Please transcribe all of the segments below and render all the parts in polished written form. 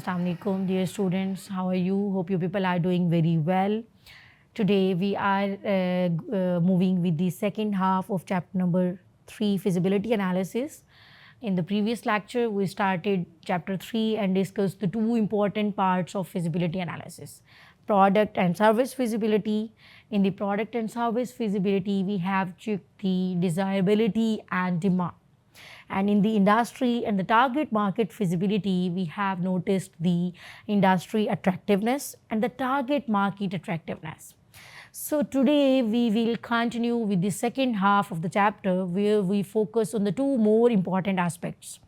Assalamu alaikum, dear students. How are you? Hope you people are doing very well. Today we are moving with the second half of chapter number 3, feasibility analysis. In the previous lecture, we started chapter 3 and discussed the two important parts of feasibility analysis, product and service feasibility. In the product and service feasibility, we have checked the desirability and demand. And in the industry and the target market feasibility, we have noticed the industry attractiveness and the target market attractiveness. So today we will continue with the second half of the chapter where we focus on the two more important aspects.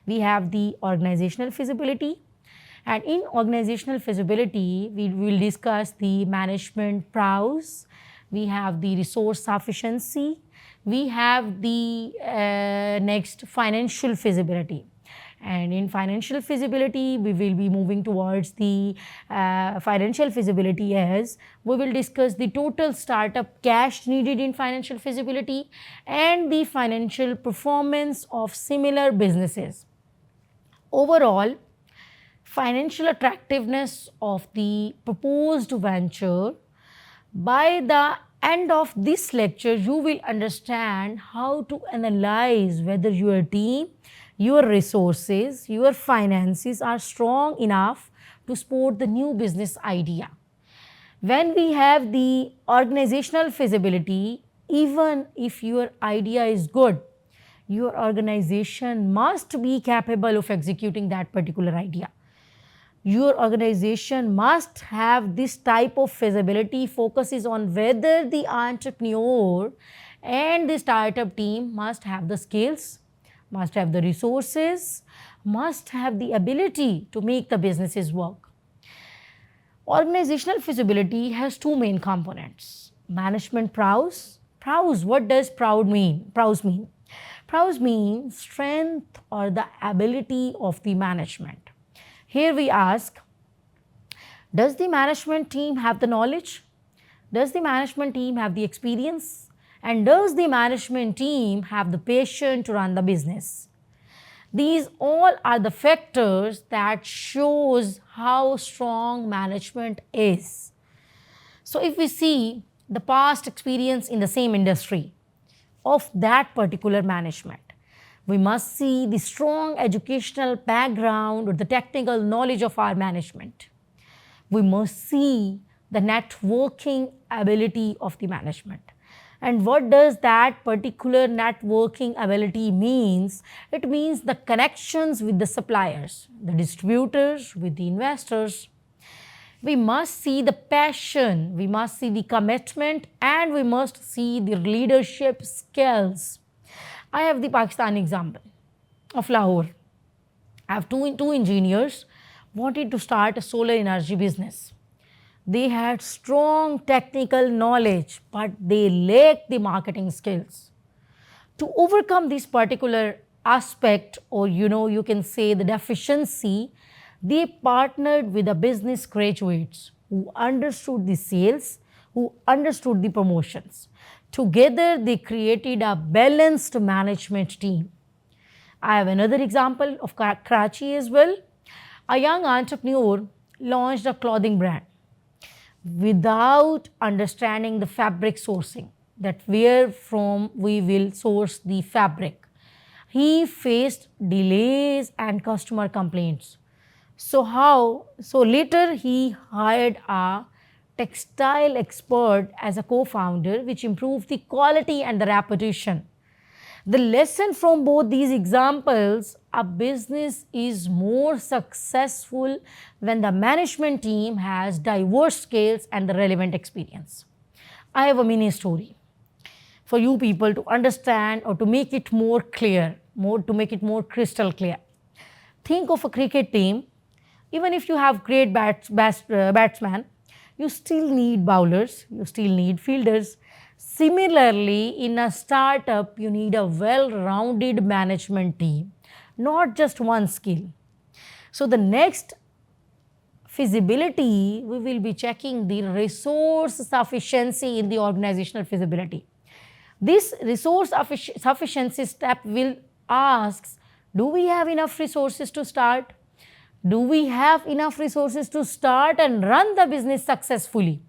We have the organizational feasibility, and in organizational feasibility we will discuss the management prowess, we have the resource sufficiency, we have the next financial feasibility. And in financial feasibility, we will be moving towards the financial feasibility as we will discuss the total startup cash needed in financial feasibility and the financial performance of similar businesses. Overall, financial attractiveness of the proposed venture. By the end of this lecture, you will understand how to analyze whether your team, your resources, your finances are strong enough to support the new business idea. When we have the organizational feasibility, even if your idea is good, your organization must be capable of executing that particular idea. Your organization must have this type of feasibility focuses on whether the entrepreneur and the startup team must have the skills, must have the resources, must have the ability to make the businesses work. Organizational feasibility has two main components. Management prowess. Prowess, what does prowess mean? Prowess means strength or the ability of the management. Here we ask, does the management team have the knowledge? Does the management team have the experience? And does the management team have the passion to run the business? These all are the factors that shows how strong management is. So if we see the past experience in the same industry of that particular management, we must see the strong educational background or the technical knowledge of our management. We must see the networking ability of the management. And what does that particular networking ability means? It means the connections with the suppliers, the distributors, with the investors. We must see the passion, we must see the commitment, and we must see the leadership skills. I have the Pakistan example of Lahore. I have two engineers wanted to start a solar energy business. They had strong technical knowledge, but they lacked the marketing skills. To overcome this particular aspect, or you can say the deficiency, they partnered with the business graduates who understood the sales, who understood the promotions. Together, they created a balanced management team. I have another example of Karachi as well. A young entrepreneur launched a clothing brand without understanding the fabric sourcing, that where from we will source the fabric. He faced delays and customer complaints. So later he hired a textile expert as a co-founder, which improved the quality and the reputation. The lesson from both these examples, a business is more successful when the management team has diverse skills and the relevant experience. I have a mini story for you people to understand or to make it more clear, to make it more crystal clear. Think of a cricket team. Even if you have great batsmen, you still need bowlers, you still need fielders. Similarly, in a startup, you need a well-rounded management team, not just one skill. So the next feasibility, we will be checking the resource sufficiency in the organizational feasibility. This resource sufficiency step will ask, do we have enough resources to start? Do we have enough resources to start and run the business successfully?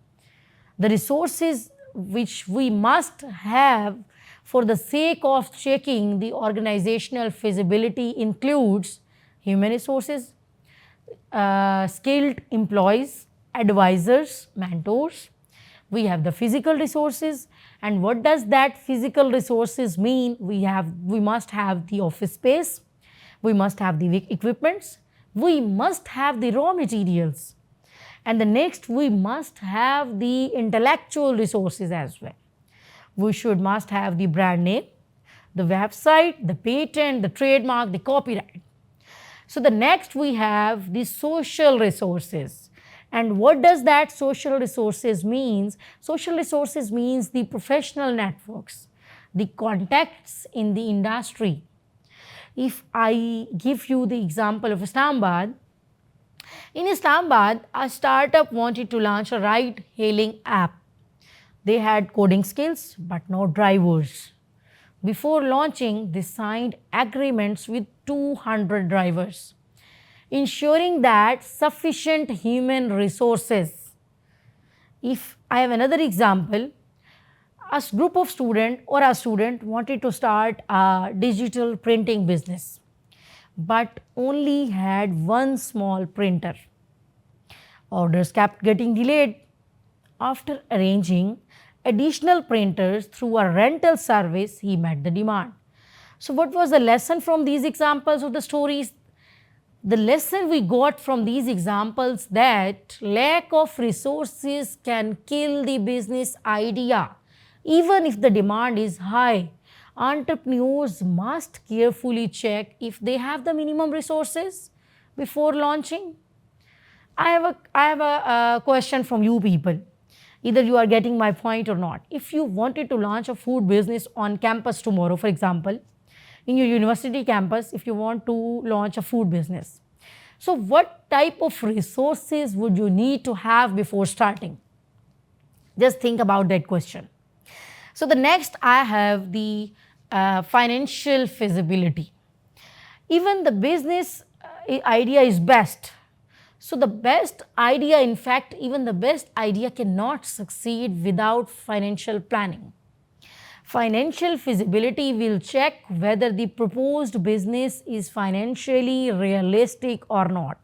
The resources which we must have for the sake of checking the organizational feasibility includes human resources, skilled employees, advisors, mentors. We have the physical resources. And what does that physical resources mean? We must have the office space, we must have the equipments, we must have the raw materials, and the next we must have the intellectual resources as well. We must have the brand name, the website, the patent, the trademark, the copyright. So the next we have the social resources. And what does that social resources means? Social resources means the professional networks, the contacts in the industry. If I give you the example of Islamabad, in Islamabad, a startup wanted to launch a ride-hailing app. They had coding skills but no drivers. Before launching, they signed agreements with 200 drivers, ensuring that sufficient human resources. If I have another example, a group of student or a student wanted to start a digital printing business but only had one small printer. Orders kept getting delayed. After arranging additional printers through a rental service, he met the demand. So what was the lesson from these examples of the stories? The lesson we got from these examples that lack of resources can kill the business idea. Even if the demand is high, entrepreneurs must carefully check if they have the minimum resources before launching. I have a question from you people. Either you are getting my point or not. If you wanted to launch a food business on campus tomorrow, for example, in your university campus, if you want to launch a food business, so what type of resources would you need to have before starting? Just think about that question. So the next I have the financial feasibility. Even the business idea is best. So the best idea, in fact, even the best idea cannot succeed without financial planning. Financial feasibility will check whether the proposed business is financially realistic or not.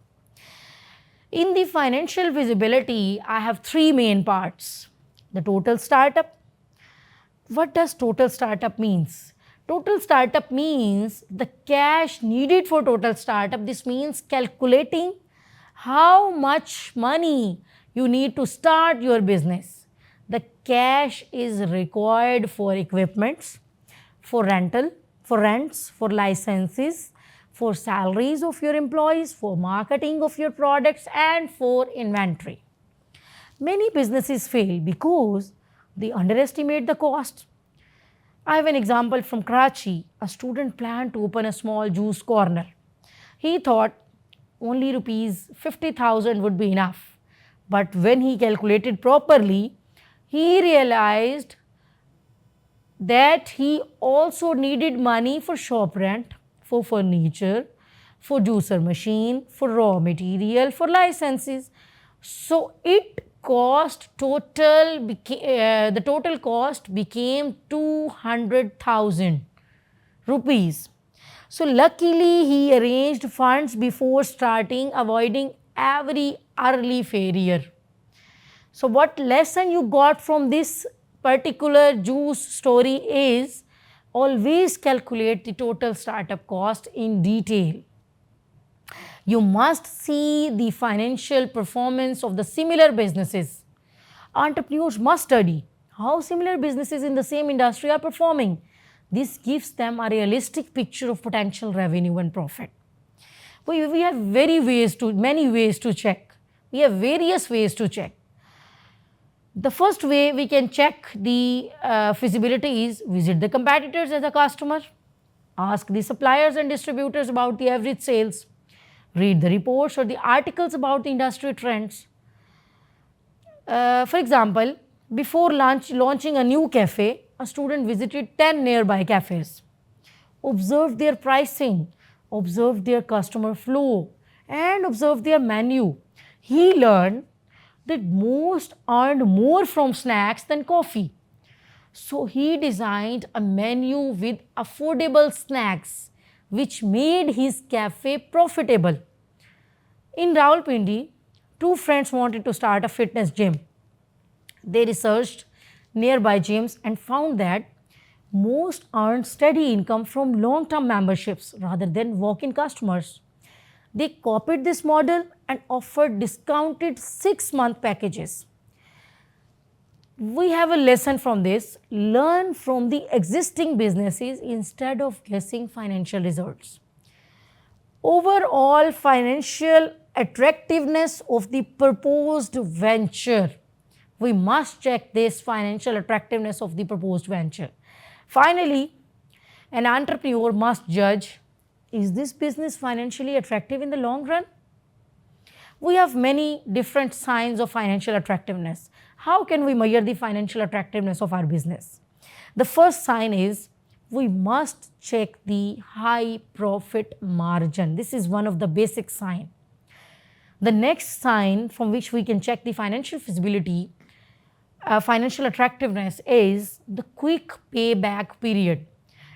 In the financial feasibility, I have three main parts. The total startup. What does total startup means? Total startup means the cash needed for total startup. This means calculating how much money you need to start your business. The cash is required for equipments, for rental, for rents, for licenses, for salaries of your employees, for marketing of your products, and for inventory. Many businesses fail because they underestimate the cost. I have an example from Karachi. A student planned to open a small juice corner. He thought only rupees 50,000 would be enough. But when he calculated properly, he realized that he also needed money for shop rent, for furniture, for juicer machine, for raw material, for licenses. So the total cost became 200,000 rupees. So luckily he arranged funds before starting, avoiding every early failure. So what lesson you got from this particular juice story is always calculate the total startup cost in detail. You must see the financial performance of the similar businesses. Entrepreneurs must study how similar businesses in the same industry are performing. This gives them a realistic picture of potential revenue and profit. We have many ways to check. We have various ways to check. The first way we can check the feasibility is visit the competitors as a customer, ask the suppliers and distributors about the average sales, read the reports or the articles about the industry trends. For example, before launching a new cafe, a student visited 10 nearby cafes, observed their pricing, observed their customer flow, and observed their menu, he learned that most earned more from snacks than coffee. So he designed a menu with affordable snacks, which made his cafe profitable. In Rawalpindi, two friends wanted to start a fitness gym. They researched nearby gyms and found that most earned steady income from long term memberships rather than walk in customers. They copied this model and offered discounted 6-month packages. We have a lesson from this: learn from the existing businesses instead of guessing financial results. Overall financial attractiveness of the proposed venture. We must check this financial attractiveness of the proposed venture. Finally, an entrepreneur must judge, is this business financially attractive in the long run? We have many different signs of financial attractiveness. How can we measure the financial attractiveness of our business? The first sign is we must check the high profit margin. This is one of the basic signs. The next sign from which we can check the financial feasibility, financial attractiveness, is the quick payback period.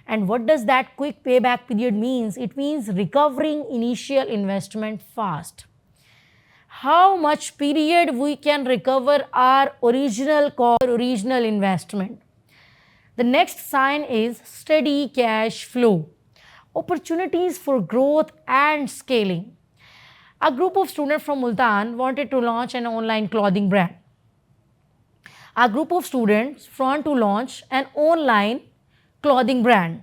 And what does that quick payback period means? It means recovering initial investment fast. How much period we can recover our original cost, original investment. The next sign is steady cash flow, opportunities for growth and scaling. A group of students from Multan wanted to launch an online clothing brand. A group of students want to launch an online clothing brand,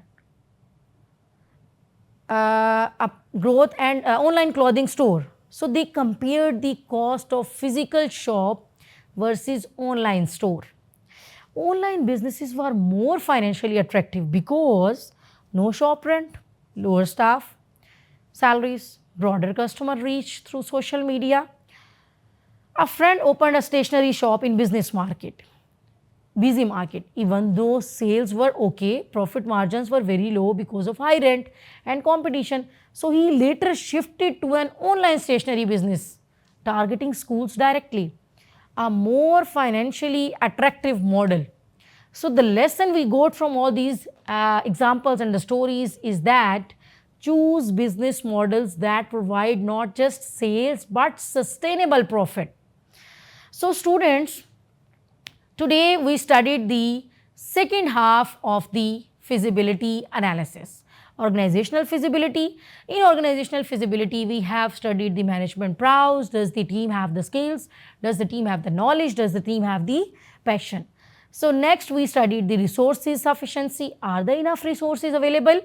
a growth and online clothing store. So they compared the cost of physical shop versus online store. Online businesses were more financially attractive because no shop rent, lower staff salaries, broader customer reach through social media. A friend opened a stationery shop in busy market. Even though sales were okay, profit margins were very low because of high rent and competition. So he later shifted to an online stationery business, targeting schools directly, a more financially attractive model. So the lesson we got from all these examples and the stories is that choose business models that provide not just sales but sustainable profit. So students, today we studied the second half of the feasibility analysis. Organizational feasibility. In organizational feasibility, we have studied the management prowess. Does the team have the skills? Does the team have the knowledge? Does the team have the passion? So next we studied the resources sufficiency. Are there enough resources available?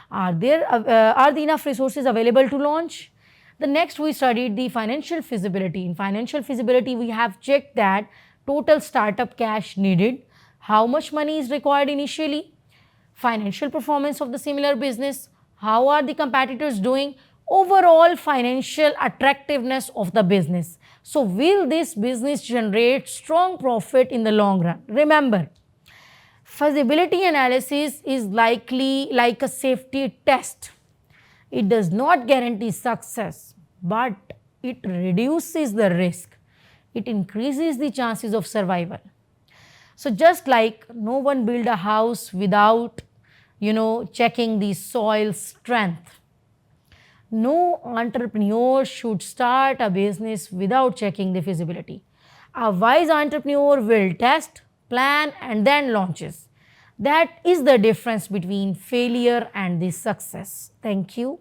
Are the enough resources available to launch? The next we studied the financial feasibility. In financial feasibility, we have checked that total startup cash needed, how much money is required initially, financial performance of the similar business, how are the competitors doing, overall financial attractiveness of the business. So will this business generate strong profit in the long run? Remember, feasibility analysis is likely like a safety test. It does not guarantee success, but it reduces the risk. It increases the chances of survival. So just like no one build a house without, checking the soil strength, no entrepreneur should start a business without checking the feasibility. A wise entrepreneur will test, plan, and then launches. That is the difference between failure and the success. Thank you.